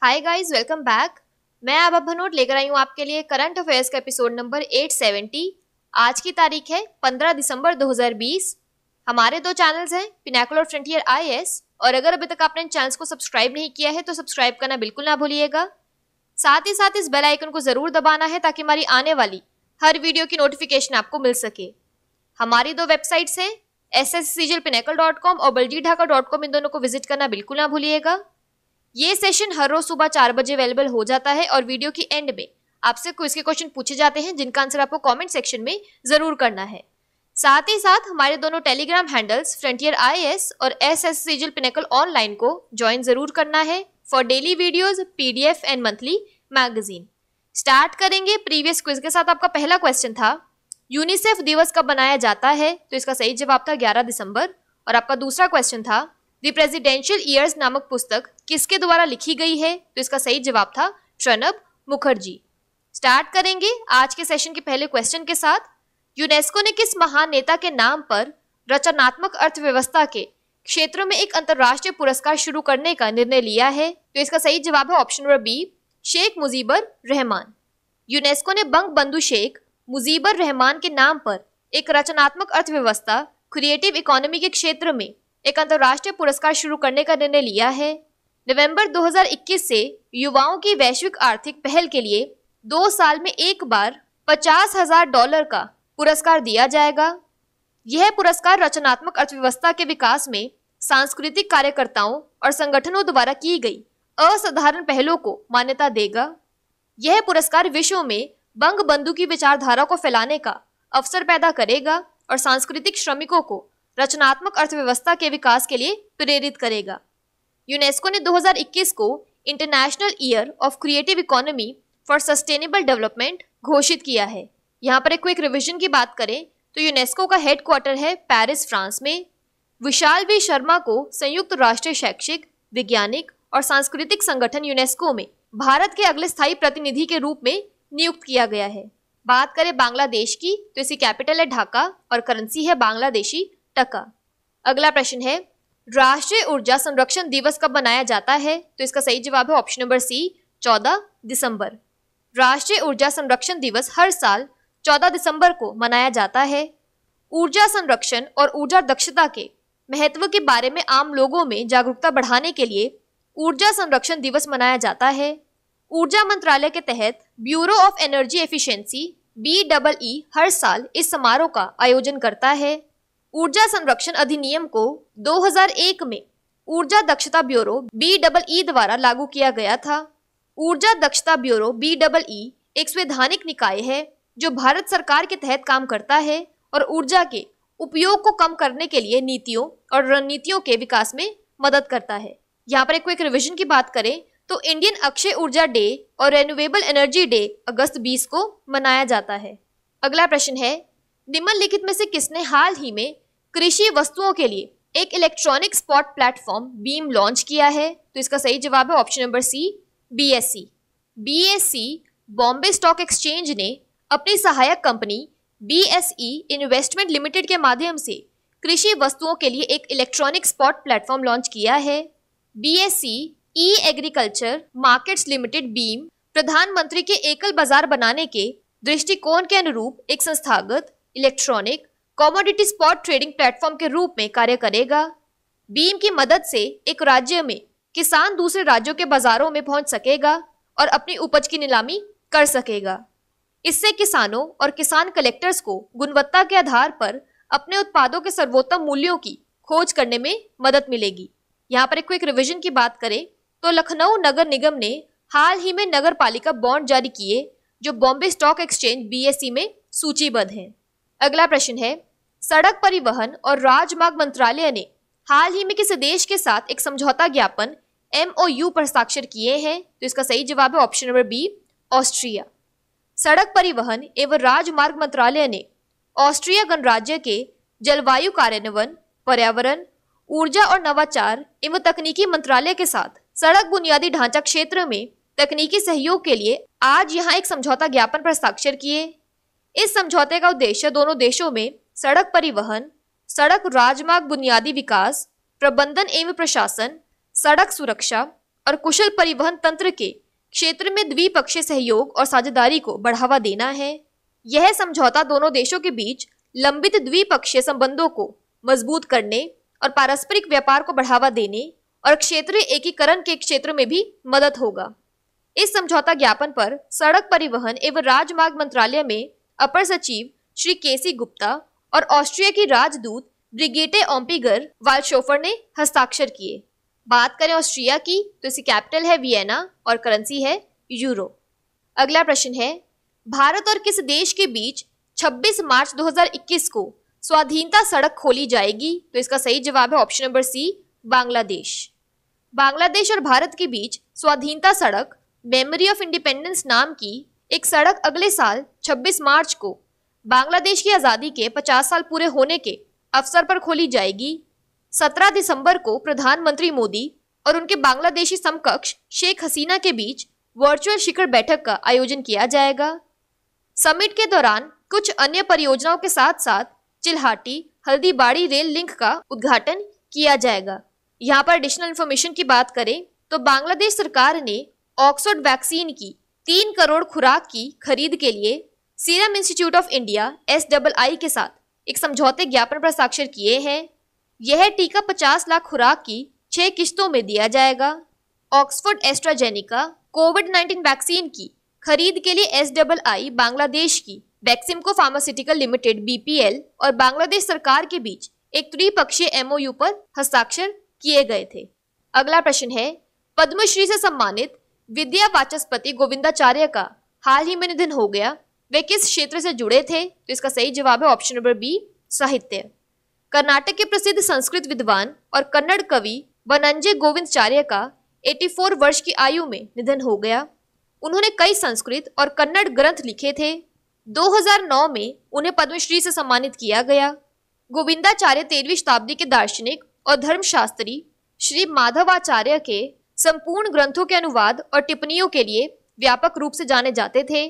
Hi guys, welcome back. मैं आभा भनोट लेकर आई हूँ आपके लिए करंट अफेयर्स का एपिसोड नंबर 870। आज की तारीख है 15 दिसंबर 2020। हमारे दो चैनल्स हैं, पिनाकल और फ्रंटियर आईएएस, और अगर अभी तक आपने इन चैनल्स को सब्सक्राइब नहीं किया है तो सब्सक्राइब करना बिल्कुल ना भूलिएगा। साथ ही साथ इस बेल आइकन को जरूर दबाना है ताकि हमारी आने वाली हर वीडियो की नोटिफिकेशन आपको मिल सके। हमारी दो वेबसाइट्स हैं, sscglpinacle.com और baljeetdhaka.com। इन दोनों को विजिट करना बिल्कुल ना भूलिएगा। ये सेशन हर रोज सुबह 4 बजे अवेलेबल हो जाता है और वीडियो की एंड में आपसे क्विज के क्वेश्चन पूछे जाते हैं जिनका आंसर आपको कमेंट सेक्शन में जरूर करना है। साथ ही साथ हमारे दोनों टेलीग्राम हैंडल्स फ्रंटियर आईएएस और एसएससीजीएल पिनेकल ऑनलाइन को ज्वाइन जरूर करना है for daily videos, PDF and monthly magazine. Start करेंगे प्रीवियस क्विज के साथ। आपका पहला क्वेश्चन था, यूनिसेफ दिवस कब मनाया जाता है? तो इसका सही जवाब था 11 दिसंबर। और आपका दूसरा क्वेश्चन था, द प्रेसिडेंशियल ईयर्स नामक पुस्तक किसके द्वारा लिखी गई है? तो इसका सही जवाब था प्रणब मुखर्जी। स्टार्ट करेंगे आज के सेशन के पहले क्वेश्चन के साथ। यूनेस्को ने किस महान नेता के नाम पर रचनात्मक अर्थव्यवस्था के क्षेत्र में एक अंतर्राष्ट्रीय पुरस्कार शुरू करने का निर्णय लिया है? तो इसका सही जवाब है option number B, Sheikh Mujibur Rahman. UNESCO ने बंग बंधु शेख मुजीबर रहमान के नाम पर एक रचनात्मक अर्थव्यवस्था क्रिएटिव इकोनॉमी के क्षेत्र में एक अंतर्राष्ट्रीय पुरस्कार शुरू करने का निर्णय लिया है। नवंबर 2021 से युवाओं की वैश्विक आर्थिक पहल के लिए 2 साल में एक बार $50,000 का पुरस्कार दिया जाएगा। यह पुरस्कार रचनात्मक अर्थव्यवस्था के विकास में सांस्कृतिक कार्यकर्ताओं और संगठनों द्वारा की गई असाधारण पहलों को मान्यता देगा। यह पुरस्कार विश्व में बंग बंधु की विचारधारा को फैलाने का अवसर पैदा करेगा और सांस्कृतिक श्रमिकों को रचनात्मक अर्थव्यवस्था के विकास के लिए प्रेरित करेगा। यूनेस्को ने 2021 को international year of creative economy for sustainable development घोषित किया है। यहाँ पर एक क्विक रिवीजन की बात करें तो यूनेस्को का हेडक्वार्टर है पेरिस, फ्रांस में। विशाल वी शर्मा को संयुक्त राष्ट्र शैक्षिक, वैज्ञानिक और सांस्कृतिक संगठन यूनेस्को में भारत के अगले स्थायी प्रतिनिधि के रूप में नियुक्त किया गया है। बात करें बांग्लादेश की तो इसकी कैपिटल है ढाका और करेंसी है बांग्लादेशी टका। अगला प्रश्न है, राष्ट्रीय ऊर्जा संरक्षण दिवस कब मनाया जाता है? तो इसका सही जवाब है ऑप्शन नंबर सी, 14 दिसंबर। राष्ट्रीय ऊर्जा संरक्षण दिवस हर साल 14 दिसंबर को मनाया जाता है। ऊर्जा संरक्षण और ऊर्जा दक्षता के महत्व के बारे में आम लोगों में जागरूकता बढ़ाने के लिए ऊर्जा संरक्षण दिवस मनाया जाता है। ऊर्जा मंत्रालय के तहत bureau of energy efficiency BEE हर साल इस समारोह का आयोजन करता है। ऊर्जा संरक्षण अधिनियम को 2001 में ऊर्जा दक्षता ब्यूरो BEE द्वारा लागू किया गया था। ऊर्जा दक्षता ब्यूरो BEE एक संवैधानिक निकाय है जो भारत सरकार के तहत काम करता है और ऊर्जा के उपयोग को कम करने के लिए नीतियों और रणनीतियों के विकास में मदद करता है। यहाँ पर एक क्विक रिवीजन की बात करें तो इंडियन अक्षय ऊर्जा डे और रिन्यूएबल एनर्जी डे अगस्त 20 को मनाया जाता है। अगला प्रश्न है, निम्नलिखित में से किसने हाल ही में कृषि वस्तुओं के लिए एक electronic spot platform BEAM launch किया है? तो इसका सही जवाब है option number C, BSE। Bombay stock exchange ने अपनी सहायक कंपनी BSE इन्वेस्टमेंट लिमिटेड के माध्यम से कृषि वस्तुओं के लिए एक इलेक्ट्रॉनिक स्पॉट प्लेटफॉर्म लॉन्च किया है। BSE agriculture markets limited beam प्रधानमंत्री के एकल बाजार बनाने के दृष्टिकोण के अनुरूप एक संस्थागत electronic commodity spot trading platform के रूप में कार्य करेगा। बीम की मदद से एक राज्य में किसान दूसरे राज्यों के बाजारों में पहुंच सकेगा और अपनी उपज की नीलामी कर सकेगा। इससे किसानों और किसान कलेक्टर्स को गुणवत्ता के आधार पर अपने उत्पादों के सर्वोत्तम मूल्यों की खोज करने में मदद मिलेगी। यहाँ पर एक क्विक रिवीजन की बात करें तो लखनऊ नगर निगम ने हाल ही में नगर पालिका बॉन्ड जारी किए जो बॉम्बे स्टॉक एक्सचेंज BSE में सूचीबद्ध हैं। अगला प्रश्न है, सड़क परिवहन और राजमार्ग मंत्रालय ने हाल ही में किस देश के साथ एक समझौता ज्ञापन MOU पर हस्ताक्षर किए हैं? तो इसका सही जवाब है ऑप्शन नंबर बी, ऑस्ट्रिया। सड़क परिवहन एवं राजमार्ग मंत्रालय ने ऑस्ट्रिया गणराज्य के जलवायु कार्यान्वयन, पर्यावरण, ऊर्जा और नवाचार एवं तकनीकी मंत्रालय के साथ सड़क बुनियादी ढांचा क्षेत्र में तकनीकी सहयोग के लिए आज यहाँ एक समझौता ज्ञापन पर हस्ताक्षर किए। इस समझौते का उद्देश्य दोनों देशों में सड़क परिवहन, सड़क राजमार्ग बुनियादी विकास, प्रबंधन एवं प्रशासन, सड़क सुरक्षा, और कुशल परिवहन तंत्र के क्षेत्र में द्विपक्षीय सहयोग और साझेदारी को बढ़ावा देना है। यह समझौता दोनों देशों के बीच लंबित द्विपक्षीय संबंधों को मजबूत करने और पारस्परिक व्यापार को बढ़ावा देने और क्षेत्रीय एकीकरण के क्षेत्र में भी मदद होगा। इस समझौता ज्ञापन पर सड़क परिवहन एवं राजमार्ग मंत्रालय में अपर सचिव श्री केसी गुप्ता और ऑस्ट्रिया की राजदूत ब्रिगिटे ओम्पिगर वाल्शोफर ने हस्ताक्षर किए। बात करें ऑस्ट्रिया की तो इसकी कैपिटल है वियना और करेंसी है यूरो। अगला प्रश्न है, भारत और किस देश के बीच 26 मार्च 2021 को स्वाधीनता सड़क खोली जाएगी? तो इसका सही जवाब है option number C, Bangladesh. Bangladesh और भारत के बीच स्वाधीनता सड़क मेमोरी ऑफ इंडिपेंडेंस नाम की एक सड़क अगले साल 26 मार्च को बांग्लादेश की आज़ादी के 50 साल पूरे होने के अवसर पर खोली जाएगी। 17 दिसंबर को प्रधानमंत्री मोदी और उनके बांग्लादेशी समकक्ष शेख हसीना के बीच वर्चुअल शिखर बैठक का आयोजन किया जाएगा। समिट के दौरान कुछ अन्य परियोजनाओं के साथ साथ चिल्हाटी हल्दीबाड़ी रेल लिंक का उद्घाटन किया जाएगा। यहाँ पर एडिशनल इन्फॉर्मेशन की बात करें तो बांग्लादेश सरकार ने ऑक्सफोर्ड वैक्सीन की 3 करोड़ खुराक की खरीद के लिए serum institute of India SII के साथ एक समझौते ज्ञापन पर हस्ताक्षर किए हैं। यह टीका 50 लाख खुराक की 6 किश्तों में दिया जाएगा। ऑक्सफोर्ड एस्ट्राजेनिका कोविड-19 वैक्सीन की खरीद के लिए SII बांग्लादेश की वैक्सीमको फार्मास्यूटिकल लिमिटेड BPL और बांग्लादेश सरकार के बीच एक त्रिपक्षीय MOU पर हस्ताक्षर किए गए थे। अगला प्रश्न है, पद्मश्री से सम्मानित विद्या वाचस्पति गोविंदाचार्य का हाल ही में निधन हो गया। वे किस क्षेत्र से जुड़े थे? तो इसका सही जवाब है ऑप्शन नंबर बी, साहित्य। कर्नाटक के प्रसिद्ध संस्कृत विद्वान और कन्नड़ कवि बनंजय गोविंदाचार्य का 84 वर्ष की आयु में निधन हो गया। उन्होंने कई संस्कृत और कन्नड़ ग्रंथ लिखे थे। 2009 में उन्हें पद्मश्री से सम्मानित किया गया। गोविंदाचार्य 13वीं शताब्दी के दार्शनिक और धर्मशास्त्री श्री माधवाचार्य के संपूर्ण ग्रंथों के अनुवाद और टिप्पणियों के लिए व्यापक रूप से जाने जाते थे।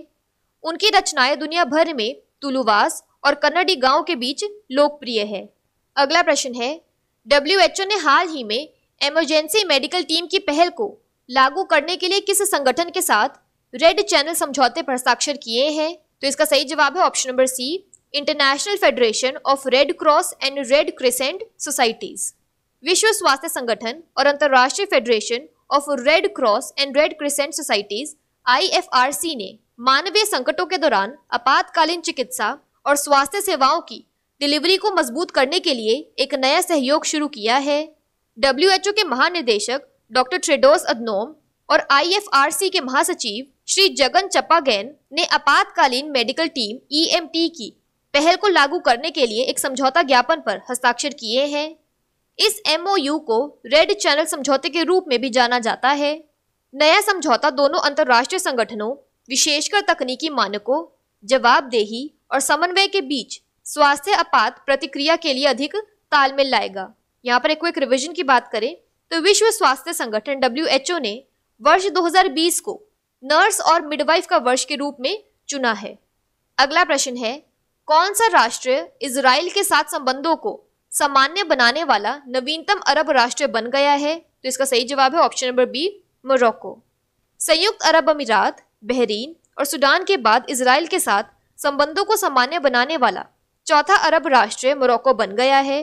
उनकी रचनाएं दुनिया भर में तुलुवास और कन्नड़ी गांव के बीच लोकप्रिय है। अगला प्रश्न है, WHO ने हाल ही में इमरजेंसी मेडिकल टीम की पहल को लागू करने के लिए किस संगठन के साथ रेड चैनल समझौते पर हस्ताक्षर किए हैं? तो इसका सही जवाब है option number C, international federation of red cross and red crescent societies. विश्व स्वास्थ्य संगठन और अंतर्राष्ट्रीय federation of red cross and red crescent societies IFRC ने मानवीय संकटों के दौरान आपातकालीन चिकित्सा और स्वास्थ्य सेवाओं की डिलीवरी को मजबूत करने के लिए एक नया सहयोग शुरू किया है। WHO के महानिदेशक डॉक्टर टेड्रोस अधनोम और IFRC के महासचिव श्री जगन चप्पागेन ने आपातकालीन मेडिकल टीम EMT की पहल को लागू करने के लिए एक समझौता ज्ञापन पर हस्ताक्षर किए हैं। इस MOU को रेड चैनल समझौते के रूप में भी जाना जाता है। नया समझौता दोनों अंतर्राष्ट्रीय संगठनों, विशेषकर तकनीकी मानकों, जवाबदेही और समन्वय के बीच स्वास्थ्य आपात प्रतिक्रिया के लिए अधिक तालमेल लाएगा। यहाँ पर एक क्विक रिवीजन की बात करें तो विश्व स्वास्थ्य संगठन WHO ने वर्ष 2020 को नर्स और मिडवाइफ का वर्ष के रूप में चुना है। अगला प्रश्न है, कौन सा राष्ट्र इजराइल के साथ संबंधों को सामान्य बनाने वाला नवीनतम अरब राष्ट्र बन गया है? तो इसका सही जवाब है ऑप्शन नंबर बी, मोरक्को। संयुक्त अरब अमीरात, बहरीन और सूडान के बाद इजराइल के साथ संबंधों को सामान्य बनाने वाला चौथा अरब राष्ट्र मोरक्को बन गया है।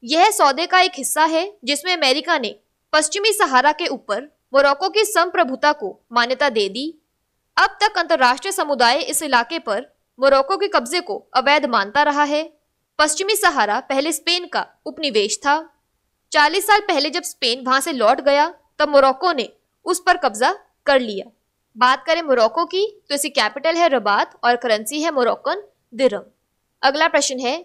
यह सौदे का एक हिस्सा है जिसमें अमेरिका ने पश्चिमी सहारा के ऊपर मोरक्को की संप्रभुता को मान्यता दे दी। अब तक अंतर्राष्ट्रीय समुदाय इस इलाके पर मोरक्को के कब्जे को अवैध मानता रहा है। पश्चिमी सहारा पहले स्पेन का उपनिवेश था। 40 साल पहले जब स्पेन वहां से लौट गया तब मोरक्को ने उस पर कब्जा कर लिया। बात करें मोरक्को की तो इसकी कैपिटल है रबात और करेंसी है मोरक्कन दिरहम। अगला प्रश्न है,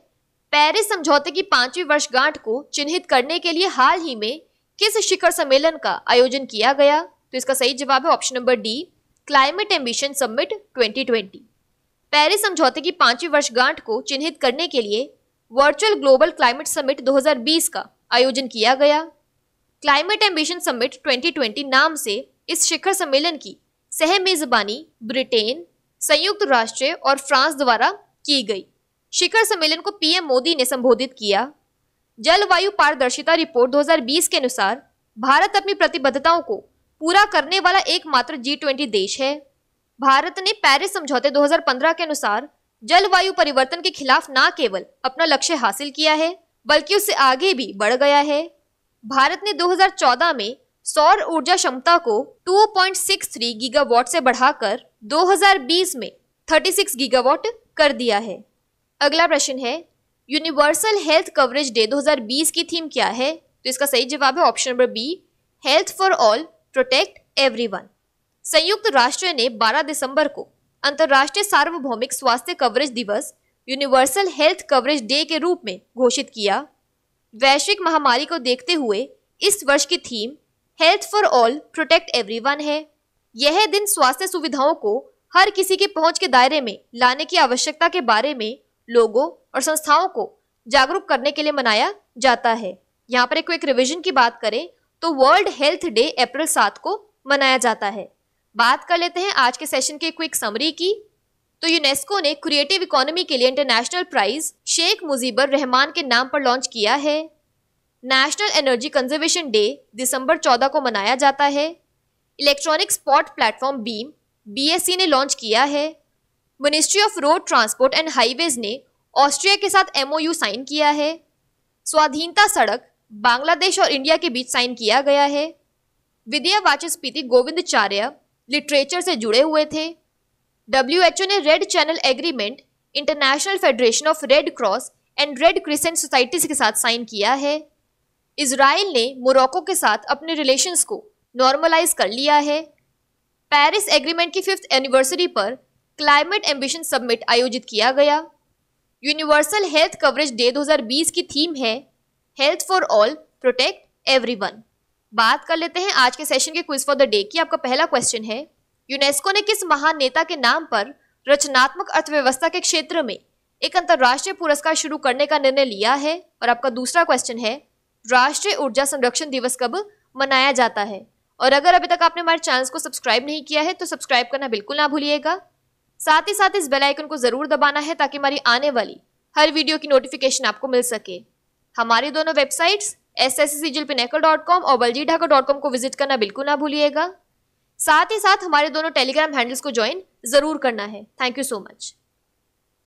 पेरिस समझौते की 5वीं वर्षगांठ को चिन्हित करने के लिए हाल ही में किस शिखर सम्मेलन का आयोजन किया गया? तो इसका सही जवाब है option number D, climate ambition summit 2020। Paris समझौते की 5वीं वर्षगांठ को चिन्हित करने के लिए वर्चुअल ग्लोबल क्लाइमेट समिट 2020 का आयोजन किया गया। क्लाइमेट एम्बिशन समिट 2020 नाम से इस शिखर सम्मेलन की सह मेजबानी ब्रिटेन, संयुक्त राष्ट्र और फ्रांस द्वारा की गई। शिखर सम्मेलन को PM मोदी ने संबोधित किया। जलवायु पारदर्शिता रिपोर्ट 2020 के अनुसार भारत अपनी प्रतिबद्धताओं को पूरा करने वाला एकमात्र G20 देश है। भारत ने पेरिस समझौते 2015 के अनुसार जलवायु परिवर्तन के खिलाफ न केवल अपना लक्ष्य हासिल किया है बल्कि उससे आगे भी बढ़ गया है। भारत ने 2014 में सौर ऊर्जा क्षमता को 2.63 गीगावाट से बढ़ाकर 2020 में 36 गीगावाट कर दिया है। अगला प्रश्न है, यूनिवर्सल हेल्थ कवरेज डे 2020 की थीम क्या है? तो इसका सही जवाब है option number B, health for all protect everyone. संयुक्त राष्ट्र ने 12 दिसंबर को अंतर्राष्ट्रीय सार्वभौमिक स्वास्थ्य कवरेज दिवस यूनिवर्सल हेल्थ कवरेज डे के रूप में घोषित किया। वैश्विक महामारी को देखते हुए इस वर्ष की theme health for all protect everyone है। यह दिन स्वास्थ्य सुविधाओं को हर किसी की पहुंच के दायरे में लाने की आवश्यकता के बारे में लोगों और संस्थाओं को जागरूक करने के लिए मनाया जाता है। यहाँ पर एक क्विक रिवीजन की बात करें तो वर्ल्ड हेल्थ डे अप्रैल 7 को मनाया जाता है। बात कर लेते हैं आज के सेशन की क्विक समरी की। तो यूनेस्को ने क्रिएटिव इकोनॉमी के लिए इंटरनेशनल प्राइज शेख मुजीबर रहमान के नाम पर लॉन्च किया है। नेशनल एनर्जी कंजर्वेशन डे दिसंबर 14 को मनाया जाता है। Electronic spot platform beam BSC ने लॉन्च किया है। Ministry of road transport and highways ने ऑस्ट्रिया के साथ MOU साइन किया है। स्वाधीनता सड़क बांग्लादेश और इंडिया के बीच साइन किया गया है। विद्या वाचस्पति गोविंदचार्य लिटरेचर से जुड़े हुए थे। WHO ने red channel agreement international federation of red cross and red crescent societies के साथ साइन किया है। इजराइल ने मोरक्को के साथ अपने रिलेशंस को नॉर्मलाइज कर लिया है। पेरिस एग्रीमेंट की 5th एनिवर्सरी पर क्लाइमेट एम्बिशन समिट आयोजित किया गया। यूनिवर्सल हेल्थ कवरेज डे 2020 की थीम है health for all protect everyone. बात कर लेते हैं आज के सेशन के क्विज फॉर द डे की। आपका पहला क्वेश्चन है, यूनेस्को ने किस महान नेता के नाम पर रचनात्मक अर्थव्यवस्था के क्षेत्र में एक अंतर्राष्ट्रीय पुरस्कार शुरू करने का निर्णय लिया है? और आपका दूसरा क्वेश्चन है, राष्ट्रीय ऊर्जा संरक्षण दिवस कब मनाया जाता है? और अगर अभी तक आपने हमारे चैनल को सब्सक्राइब नहीं किया है तो सब्सक्राइब करना बिल्कुल ना भूलिएगा। साथ ही साथ इस बेल आइकन को जरूर दबाना है ताकि हमारी आने वाली हर वीडियो की नोटिफिकेशन आपको मिल सके। हमारी दोनों वेबसाइट्स sscjlpinacle.com और baljidhaka.com को विजिट करना बिल्कुल ना भूलिएगा। साथ ही साथ हमारे दोनों टेलीग्राम हैंडल्स को ज्वाइन जरूर करना है। Thank you so much.